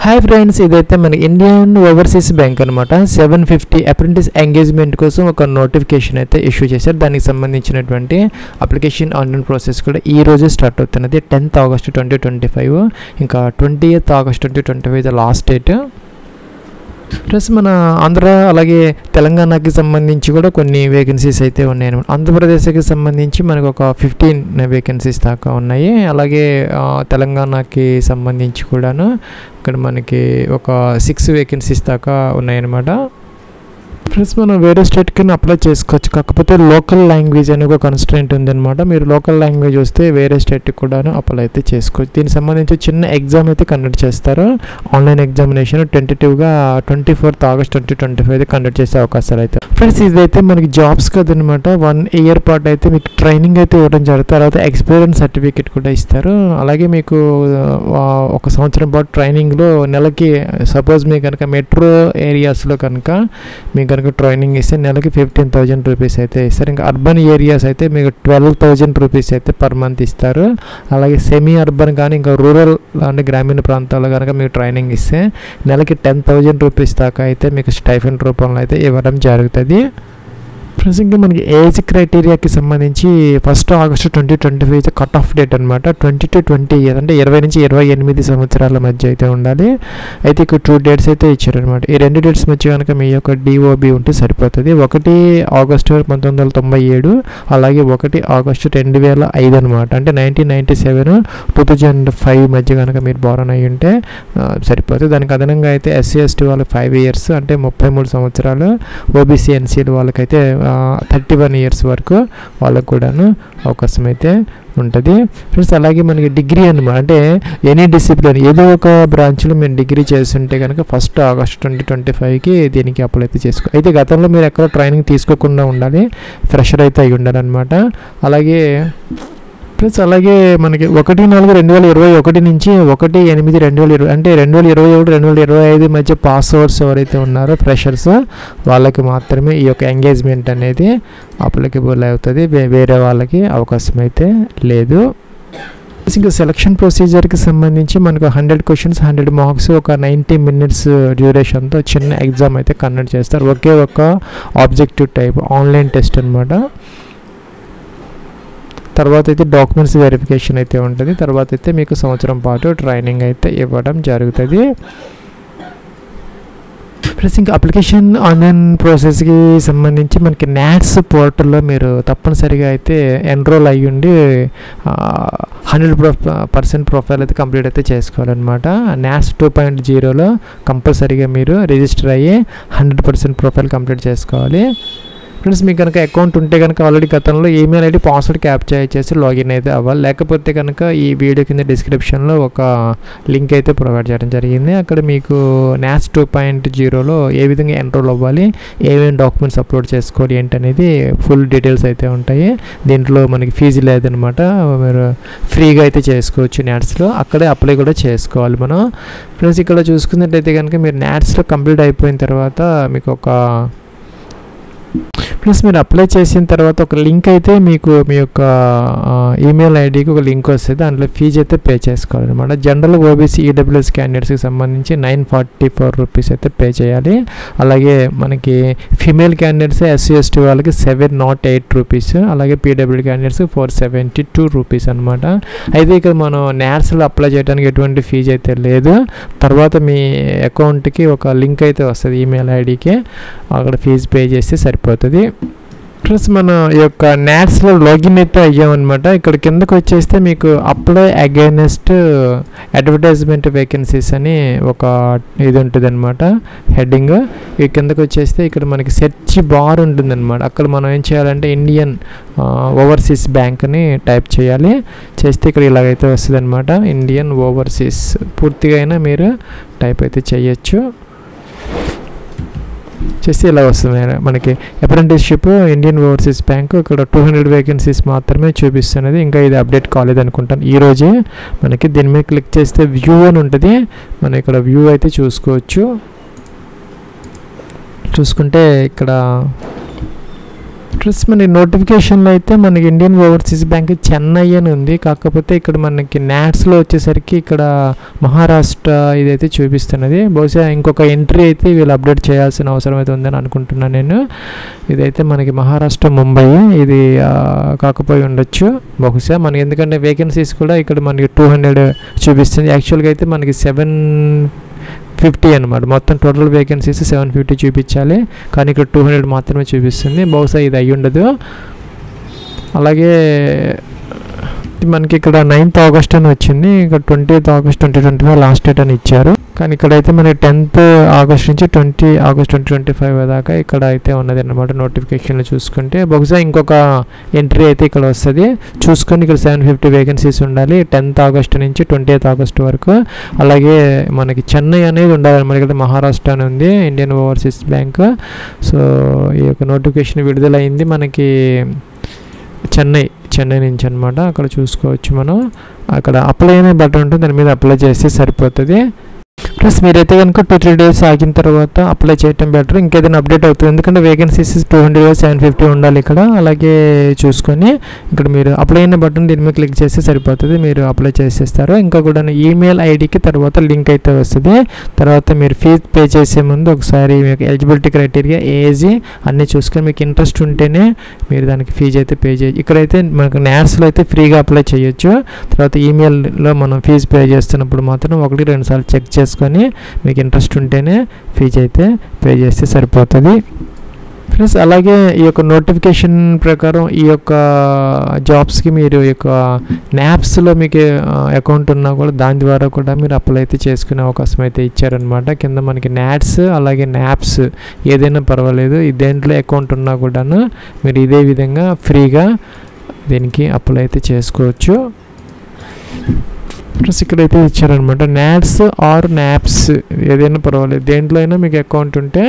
Hi friends, ఇదైతే మన Indian overseas bank అనమాట. 750 అప్రెంటిస్ ఎంగేజ్మెంట్ కోసం ఒక నోటిఫికేషన్ అయితే ఇష్యూ చేశారు. దానికి సంబంధించినటువంటి అప్లికేషన్ ఆన్లైన్ ప్రాసెస్ కూడా ఈ రోజే స్టార్ట్ అవుతున్నది. 10th August 2025, ఇంకా 20th August 2025 last date. Plus మన ఆంధ్ర అలాగే తెలంగాణకి సంబంధించి కూడా కొన్ని వేకెన్సీస్ అయితే ఉన్నాయి అనమాట. ఆంధ్రప్రదేశ్కి సంబంధించి మనకు ఒక 15 వేకెన్సీస్ దాకా ఉన్నాయి. అలాగే తెలంగాణకి సంబంధించి కూడాను ఇక్కడ మనకి ఒక 6 వేకెన్సీస్ దాకా ఉన్నాయన్నమాట. ప్లస్ మనం వేరే స్టేట్కి అప్లై చేసుకోవచ్చు, కాకపోతే లోకల్ లాంగ్వేజ్ అనే ఒక కన్స్ట్రెంట్ ఉందన్నమాట. మీరు లోకల్ లాంగ్వేజ్ వస్తే వేరే స్టేట్కి కూడా అప్లై అయితే చేసుకోవచ్చు. దీనికి సంబంధించి చిన్న ఎగ్జామ్ అయితే కండక్ట్ చేస్తారు. ఆన్లైన్ ఎగ్జామినేషన్ టెంటేటివ్గా 24th August 2025 కండక్ట్ చేసే అవకాశాలు అయితే. ఫ్రెండ్స్, ఇదైతే మనకి జాబ్స్ కదనమాట. 1 year పాటు అయితే మీకు ట్రైనింగ్ అయితే ఇవ్వడం జరుగుతుంది. తర్వాత ఎక్స్పీరియన్స్ సర్టిఫికేట్ కూడా ఇస్తారు. అలాగే మీకు 1 సంవత్సరం పాటు ట్రైనింగ్లో నెలకి సపోజ్ మీకు కనుక మెట్రో ఏరియాస్లో కనుక మీకు కనుక ట్రైనింగ్ ఇస్తే నెలకి 15,000 రూపీస్ అయితే ఇస్తారు. ఇంకా అర్బన్ ఏరియాస్ అయితే మీకు 12,000 రూపీస్ అయితే పర్ మంత్ ఇస్తారు. అలాగే సెమీ అర్బన్ కానీ ఇంకా రూరల్ అంటే గ్రామీణ ప్రాంతాల్లో కనుక మీకు ట్రైనింగ్ ఇస్తే నెలకి 10,000 రూపీస్ దాకా అయితే మీకు స్టైఫండ్ రూపంలో అయితే ఇవ్వడం జరుగుతుంది. ప్రజెంట్గా మనకి ఏజ్ క్రైటీరియాకి సంబంధించి 1st August 2025 cut off date అనమాట. 20 to 20 years అంటే 20 నుంచి 28 సంవత్సరాల మధ్య అయితే ఉండాలి. అయితే ఇక్కడ 2 dates అయితే ఇచ్చారనమాట. ఈ 2 dates మధ్య కనుక మీ యొక్క DOB ఉంటే సరిపోతుంది. 1 August 1997, అలాగే 1 August 2005 అనమాట. అంటే 1997 2005 మధ్య కనుక మీరు బోర్న్ అయ్యి ఉంటే సరిపోతుంది. దానికి అదనంగా అయితే SC ST వాళ్ళకి 5 years అంటే 33 సంవత్సరాలు, OBC NCL వాళ్ళకైతే 31 years వరకు వాళ్ళకు కూడాను అవకాశం అయితే ఉంటుంది. ఫ్రెండ్స్, అలాగే మనకి డిగ్రీ అనమాట. అంటే ఎనీ డిసిప్లిన్ ఏదో ఒక బ్రాంచ్లో మీరు డిగ్రీ చేస్తుంటే కనుక 1st August 2025 దీనికి అప్లై అయితే చేసుకో. అయితే గతంలో మీరు ఎక్కడ ట్రైనింగ్ తీసుకోకుండా ఉండాలి, ఫ్రెషర్ అయితే అయి ఉండాలన్నమాట. అలాగే ప్లస్ అలాగే మనకి 1/4/2021 నుంచి 1/8/2020 అంటే 2021 2025 మధ్య పాస్ అవుట్స్ ఎవరైతే ఉన్నారో ఫ్రెషర్స్ వాళ్ళకి మాత్రమే ఈ యొక్క ఎంగేజ్మెంట్ అనేది అప్లికబుల్ అవుతుంది. వేరే వాళ్ళకి అవకాశం అయితే లేదు. ఇంకా సెలక్షన్ ప్రొసీజర్కి సంబంధించి మనకు 100 questions 100 marks ఒక 90 minutes డ్యూరేషన్తో చిన్న ఎగ్జామ్ అయితే కండక్ట్ చేస్తారు. ఒకే ఒక ఆబ్జెక్టివ్ టైప్ ఆన్లైన్ టెస్ట్ అనమాట. తర్వాత అయితే డాక్యుమెంట్స్ వెరిఫికేషన్ అయితే ఉంటుంది. తర్వాత అయితే మీకు సంవత్సరం పాటు ట్రైనింగ్ అయితే ఇవ్వడం జరుగుతుంది. ప్లస్ ఇంకా అప్లికేషన్ ఆన్లైన్ ప్రాసెస్కి సంబంధించి మనకి NATS పోర్టల్లో మీరు తప్పనిసరిగా అయితే ఎన్రోల్ అయ్యి ఉండి 100% ప్రొఫైల్ అయితే కంప్లీట్ అయితే చేసుకోవాలన్నమాట. NATS 2.0లో కంపల్సరీగా మీరు రిజిస్టర్ అయ్యి 100% ప్రొఫైల్ కంప్లీట్ చేసుకోవాలి. ఫ్రెండ్స్, మీకు కనుక అకౌంట్ ఉంటే కనుక ఆల్రెడీ గతంలో ఈమెయిల్ ఐడి పాస్వర్డ్ క్యాప్చర్ చేసి లాగిన్ అయితే అవ్వాలి. లేకపోతే కనుక ఈ వీడియో కింద డిస్క్రిప్షన్లో ఒక లింక్ అయితే ప్రొవైడ్ చేయడం జరిగింది. అక్కడ మీకు NATS 2.0లో ఏ విధంగా ఎన్రోల్ అవ్వాలి, ఏమేమి డాక్యుమెంట్స్ అప్లోడ్ చేసుకోవాలి ఏంటనేది ఫుల్ డీటెయిల్స్ అయితే ఉంటాయి. దీంట్లో మనకి ఫీజు లేదనమాట, మీరు ఫ్రీగా అయితే చేసుకోవచ్చు. NATSలో అక్కడే అప్లై కూడా చేసుకోవాలి మనం. ప్లస్ ఇక్కడ చూసుకున్నట్టయితే కనుక మీరు NATSలో కంప్లీట్ అయిపోయిన తర్వాత మీకు ఒక ప్లస్ మీరు అప్లై చేసిన తర్వాత ఒక లింక్ అయితే మీకు మీ యొక్క ఈమెయిల్ ఐడికి ఒక లింక్ వస్తుంది. దాంట్లో ఫీజు అయితే పే చేసుకోవాలన్నమాట. జనరల్ OBC EWS క్యాండిడేట్స్కి సంబంధించి 944 రూపీస్ అయితే పే చేయాలి. అలాగే మనకి ఫీమేల్ క్యాండిడేట్స్ SC ST వాళ్ళకి 708 రూపీస్, అలాగే PWD క్యాండిడేట్స్ 472 రూపీస్ అనమాట. అయితే ఇక్కడ మనం NATSలో అప్లై చేయడానికి ఎటువంటి ఫీజు అయితే లేదు. తర్వాత మీ అకౌంట్కి ఒక లింక్ అయితే వస్తుంది ఈమెయిల్ ఐడికి, అక్కడ ఫీజు పే చేస్తే సరిపోతుంది. ప్లస్ మన యొక్క NATSలో లాగిన్ అయితే అయ్యామన్నమాట. ఇక్కడ కిందకు వచ్చేస్తే మీకు అప్లై అగైనెస్ట్ అడ్వర్టైజ్మెంట్ వేకెన్సీస్ అని ఒక ఇది ఉంటుంది అనమాట, హెడ్డింగ్. ఈ కిందకు వచ్చేస్తే ఇక్కడ మనకి సెర్చ్ బార్ ఉంటుందన్నమాట. అక్కడ మనం ఏం చేయాలంటే ఇండియన్ ఓవర్సీస్ బ్యాంక్ అని టైప్ చేయాలి. చేస్తే ఇక్కడ ఇలాగైతే వస్తుంది అనమాట, ఇండియన్ ఓవర్సీస్. పూర్తిగా అయినా మీరు టైప్ అయితే చేయొచ్చు. చేస్తే ఇలా వస్తుంది మనకి అప్రెంటిస్షిప్ ఇండియన్ ఓవర్సీస్ బ్యాంక్. ఇక్కడ 200 వేకెన్సీస్ మాత్రమే చూపిస్తున్నది. ఇంకా ఇది అప్డేట్ కాలేదు అనుకుంటాను ఈరోజే. మనకి దీని మీద క్లిక్ చేస్తే వ్యూ అని ఉంటుంది. మనం ఇక్కడ వ్యూ అయితే చూసుకోవచ్చు. చూసుకుంటే ఇక్కడ ప్లస్ మన నోటిఫికేషన్లో అయితే మనకి ఇండియన్ ఓవర్సీస్ బ్యాంక్ చెన్నై అని ఉంది, కాకపోతే ఇక్కడ మనకి న్యాట్స్లో వచ్చేసరికి ఇక్కడ మహారాష్ట్ర ఇదైతే చూపిస్తున్నది. బహుశా ఇంకొక ఎంట్రీ అయితే వీళ్ళు అప్డేట్ చేయాల్సిన అవసరం అయితే ఉందని అనుకుంటున్నాను నేను. ఇదైతే మనకి మహారాష్ట్ర ముంబై ఇది కాకపోయి ఉండొచ్చు బహుశా మనకి, ఎందుకంటే వేకెన్సీస్ కూడా ఇక్కడ మనకి 200 చూపిస్తుంది. యాక్చువల్గా అయితే మనకి 750 అనమాట, మొత్తం టోటల్ వేకెన్సీస్ 750 చూపించాలి, కానీ ఇక్కడ 200 మాత్రమే చూపిస్తుంది. బహుశా ఇది అయ్యి ఉండదు. అలాగే మనకి ఇక్కడ 9th ఆగస్ట్ అని వచ్చింది, ఇక్కడ 20th ఆగస్ట్ 2025 లాస్ట్ డేట్ అని ఇచ్చారు, కానీ ఇక్కడైతే మనకి 10th ఆగస్ట్ నుంచి 20 ఆగస్ట్ 2025 దాకా ఇక్కడ అయితే ఉన్నది అన్నమాట. నోటిఫికేషన్లు చూసుకుంటే బహుశా ఇంకొక ఎంట్రీ అయితే ఇక్కడ వస్తుంది చూసుకొని, ఇక్కడ 750 వేకెన్సీస్ ఉండాలి 10th ఆగస్ట్ నుంచి 20th ఆగస్ట్ వరకు. అలాగే మనకి చెన్నై అనేది ఉండాలి, మనకి ఇక్కడ మహారాష్ట్ర అని ఉంది ఇండియన్ ఓవర్సీస్ బ్యాంక్. సో ఈ యొక్క నోటిఫికేషన్ విడుదలైంది మనకి చెన్నై నుంచి అనమాట. అక్కడ చూసుకోవచ్చు మనం, అక్కడ అప్లై అనే బటన్ ఉంటుంది, దాని మీద అప్లై చేస్తే సరిపోతుంది. ప్లస్ మీరైతే కనుక 2-3 డేస్ ఆగిన తర్వాత అప్లై చేయటం బెటర్, ఇంకేదైనా అప్డేట్ అవుతుంది, ఎందుకంటే వేకెన్సీస్ 200 750 ఉండాలి ఇక్కడ. అలాగే చూసుకొని ఇక్కడ మీరు అప్లై అయిన బటన్ దీని మీద క్లిక్ చేస్తే సరిపోతుంది, మీరు అప్లై చేసేస్తారు. ఇంకా కూడా ఈమెయిల్ ఐడికి తర్వాత లింక్ అయితే వస్తుంది. తర్వాత మీరు ఫీజ్ పే చేసే ముందు ఒకసారి మీకు ఎలిజిబిలిటీ క్రైటీరియా, ఏజ్ అన్నీ చూసుకొని మీకు ఇంట్రెస్ట్ ఉంటేనే మీరు దానికి ఫీజు అయితే పే చేయొచ్చు. ఇక్కడైతే మనకు న్యాట్స్లో అయితే ఫ్రీగా అప్లై చేయొచ్చు. తర్వాత ఈమెయిల్లో మనం ఫీజు పే చేస్తున్నప్పుడు మాత్రం 1-2 సార్లు చెక్ చేసుకొని మీకు ఇంట్రెస్ట్ ఉంటేనే ఫీజు అయితే పే చేస్తే సరిపోతుంది. ప్లస్ అలాగే ఈ యొక్క నోటిఫికేషన్ ప్రకారం ఈ యొక్క జాబ్స్కి మీరు ఈ యొక్క న్యాప్స్లో మీకు అకౌంట్ ఉన్నా కూడా దాని ద్వారా కూడా మీరు అప్లై అయితే చేసుకునే అవకాశం అయితే ఇచ్చారనమాట. కింద మనకి న్యాట్స్ అలాగే న్యాప్స్ ఏదైనా పర్వాలేదు, దేంట్లో అకౌంట్ ఉన్నా కూడాను మీరు ఇదే విధంగా ఫ్రీగా దీనికి అప్లై అయితే చేసుకోవచ్చు. ప్లస్ ఇక్కడైతే ఇచ్చారనమాట న్యాట్స్ ఆర్ న్యాప్స్ ఏదైనా పర్వాలేదు, దేంట్లో అయినా మీకు అకౌంట్ ఉంటే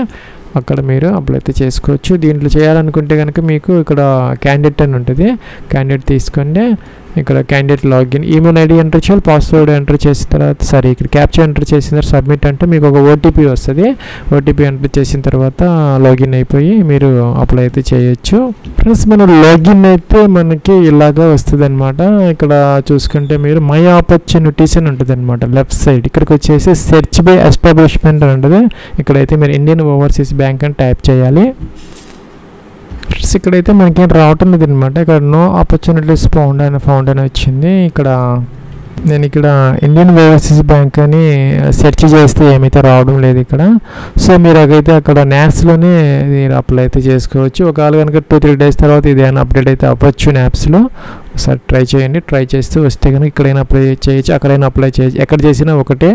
అక్కడ మీరు అప్లై అయితే చేసుకోవచ్చు. దీంట్లో చేయాలనుకుంటే కనుక మీకు ఇక్కడ క్యాండిడేట్ అని ఉంటుంది, క్యాండిడేట్ తీసుకొని ఇక్కడ candidate login email ID enter చేయాలి, పాస్వర్డ్ ఎంటర్ చేసిన తర్వాత ఇక్కడ క్యాప్చర్ ఎంటర్ చేసిన తర్వాత సబ్మిట్ అంటే మీకు ఒక ఓటీపీ వస్తుంది. ఓటీపీ ఎంటర్ చేసిన తర్వాత లాగిన్ అయిపోయి మీరు అప్లై అయితే చేయొచ్చు. ప్లస్ మన లాగిన్ అయితే మనకి ఇలాగా వస్తుంది అనమాట. ఇక్కడ చూసుకుంటే మీరు మై ఆపర్చునిటీస్ అని ఉంటుంది అనమాట లెఫ్ట్ సైడ్. ఇక్కడికి వచ్చేసి సెర్చ్ బై ఎస్టాబ్లిష్మెంట్ అని ఉంటుంది, ఇక్కడైతే మీరు ఇండియన్ ఓవర్సీస్ బ్యాంక్ అని టైప్ చేయాలి. ఇక్కడైతే మనకి రావటం లేదు అనమాట, ఇక్కడ నో ఆపర్చునిటీస్ ఫౌండ్ అని వచ్చింది. నేను ఇక్కడ ఇండియన్ ఓవర్సీస్ బ్యాంక్ అని సెర్చ్ చేస్తే ఏమైతే రావడం లేదు ఇక్కడ. సో మీరు అక్కడ న్యాప్స్లోనే మీరు అప్లై అయితే చేసుకోవచ్చు. ఒకవేళ కనుక 2-3 డేస్ తర్వాత ఇదేమైనా అప్డేట్ అయితే అవ్వచ్చు న్యాప్స్లో, ఒకసారి ట్రై చేయండి. ట్రై చేస్తూ వస్తే కనుక ఇక్కడైనా అప్లై చేయొచ్చు, అక్కడైనా అప్లై చేయొచ్చు, ఎక్కడ చేసినా ఒకటే.